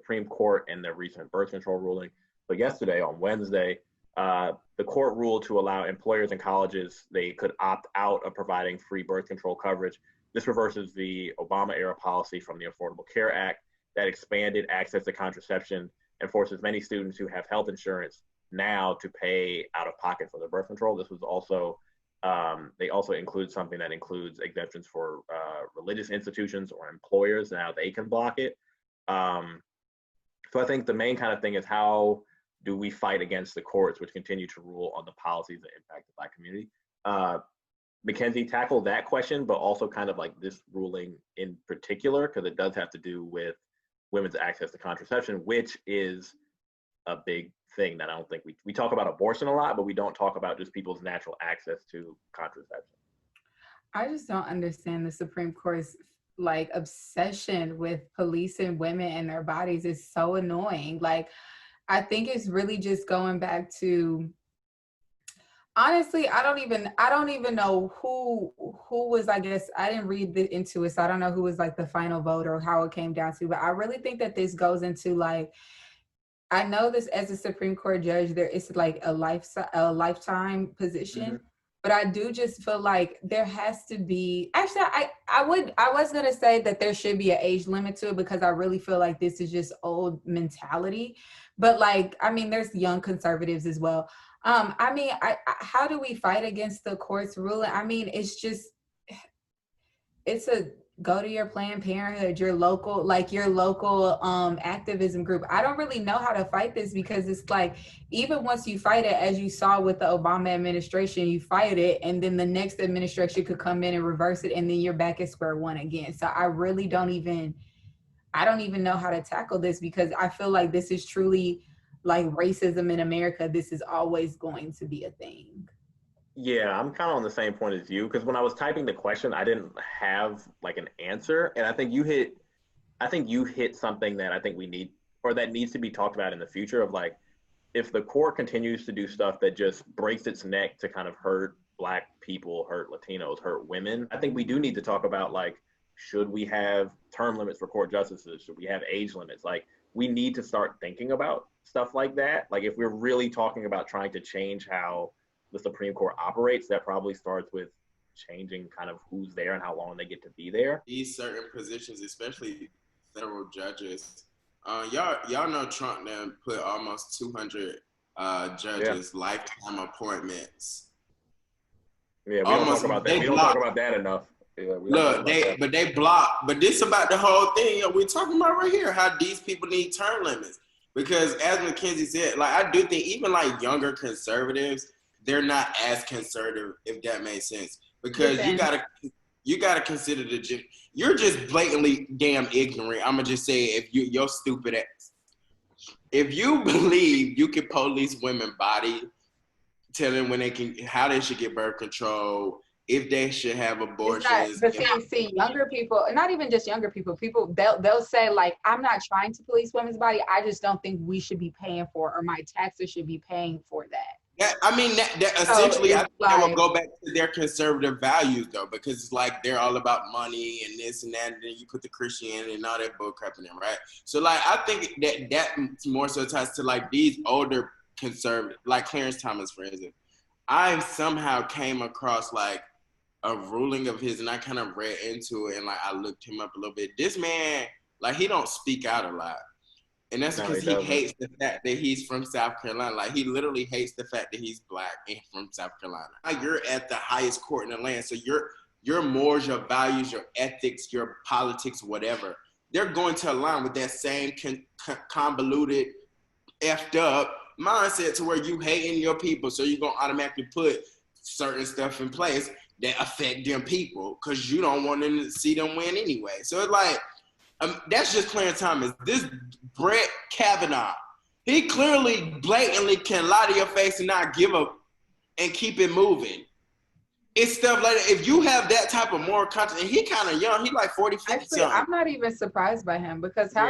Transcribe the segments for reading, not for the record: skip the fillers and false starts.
Supreme Court and their recent birth control ruling. But yesterday, on Wednesday, the court ruled to allow employers and colleges, they could opt out of providing free birth control coverage. This reverses the Obama-era policy from the Affordable Care Act that expanded access to contraception and forces many students who have health insurance now to pay out of pocket for their birth control. This was also, they also include something that includes exemptions for religious institutions or employers. Now they can block it. So I think the main kind of thing is, how do we fight against the courts which continue to rule on the policies that impact the Black community? Mackenzie tackled that question, but also kind of like this ruling in particular, because it does have to do with women's access to contraception, which is a big thing that I don't think we talk about abortion a lot, but we don't talk about just people's natural access to contraception. I just don't understand the Supreme Court's like obsession with policing women and their bodies is so annoying. Like, I think it's really just going back to, honestly, I don't even know who was, I guess, I didn't read into it, so I don't know who was like the final vote or how it came down to, but I really think that this goes into like, I know this as a Supreme Court judge, there is like a lifetime position, mm-hmm. But I do just feel like there has to be, actually, I was going to say that there should be an age limit to it, because I really feel like this is just old mentality. But like, I mean, there's young conservatives as well. I mean, how do we fight against the court's ruling? I mean, it's a go to your Planned Parenthood, your local activism group. I don't really know how to fight this, because it's like, even once you fight it, as you saw with the Obama administration, you fight it, and then the next administration could come in and reverse it, and then you're back at square one again. So I really don't even know how to tackle this, because I feel like this is truly like racism in America. This is always going to be a thing. Yeah, I'm kind of on the same point as you, because when I was typing the question, I didn't have like an answer, and I think you hit something that I think we need, or that needs to be talked about in the future, of like, if the court continues to do stuff that just breaks its neck to kind of hurt Black people, hurt Latinos, hurt women, I think we do need to talk about, like, should we have term limits for court justices? Should we have age limits? Like, we need to start thinking about stuff like that. Like, if we're really talking about trying to change how the Supreme Court operates, that probably starts with changing kind of who's there and how long they get to be there. These certain positions, especially federal judges, y'all know Trump now put almost 200 judges lifetime appointments. Yeah, we don't talk about that. We don't talk about that enough. Yeah, look, they block. But this about the whole thing we're talking about right here, how these people need term limits. Because as Mackenzie said, like, I do think even like younger conservatives, they're not as conservative, if that makes sense. Because you gotta consider you're just blatantly damn ignorant. I'ma just say, if you're stupid ass. If you believe you can police women's body, tell them how they should get birth control, if they should have abortions. But see, younger people, and not even just younger people, they'll say, like, I'm not trying to police women's body. I just don't think we should be paying for it, or my taxes should be paying for that. Yeah, I mean, that essentially, I think that will go back to their conservative values, though, because it's like they're all about money and this and that, and then you put the Christianity and all that bull crap in there, right? So, like, I think that more so ties to, like, these older conservative, like Clarence Thomas, for instance. I somehow came across, like, a ruling of his, and I kind of read into it, and, like, I looked him up a little bit. This man, like, he don't speak out a lot. And that's because he hates the fact that he's from South Carolina. Like, he literally hates the fact that he's Black and from South Carolina. Like, you're at the highest court in the land, so your morals, your values, your ethics, your politics, whatever, they're going to align with that same convoluted, effed up mindset to where you hating your people, so you're going to automatically put certain stuff in place that affect them people because you don't want them to see them win anyway. So it's like, that's just Clarence Thomas. This Brett Kavanaugh, he clearly blatantly can lie to your face and not give up and keep it moving. It's stuff like that. If you have that type of moral conscience, and he kind of young, he like 40, 50 Actually, something. I'm not even surprised by him, because how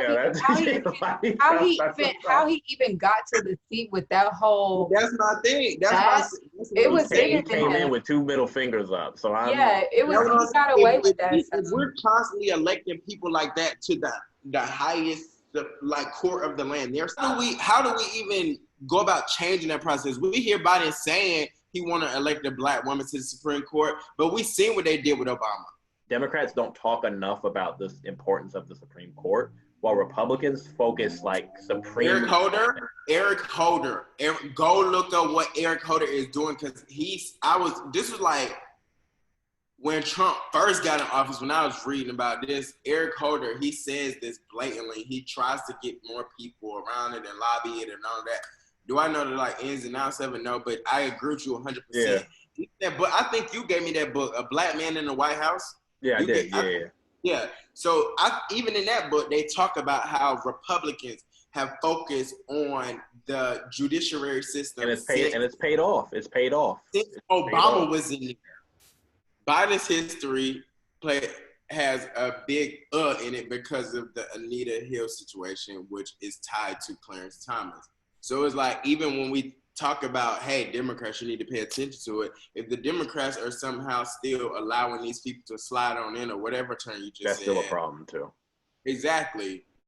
he even got to the seat with that whole. That's my thing. It was he came in with two middle fingers up. So he got away with that. If we're constantly electing people like that to the highest the like court of the land. How do we even go about changing that process? We hear Biden saying he want to elect a black woman to the Supreme Court, but we seen what they did with Obama. Democrats don't talk enough about the importance of the Supreme Court, while Republicans focus like supreme. Eric Holder. Go look up what Eric Holder is doing, because this was like when Trump first got in office. When I was reading about this, Eric Holder, he says this blatantly. He tries to get more people around it and lobby it and all that. Do I know the like ins and outs of it? No, but I agree with you 100%. Yeah. But I think you gave me that book, A Black Man in the White House. Yeah, I did. Yeah. So even in that book, they talk about how Republicans have focused on the judiciary system. And it's paid off. It's paid off. Since Obama was in there. Biden's history has a big in it because of the Anita Hill situation, which is tied to Clarence Thomas. So it's like, even when we talk about, hey, Democrats, you need to pay attention to it. If the Democrats are somehow still allowing these people to slide on in, or whatever term you just said. That's still a problem too. Exactly.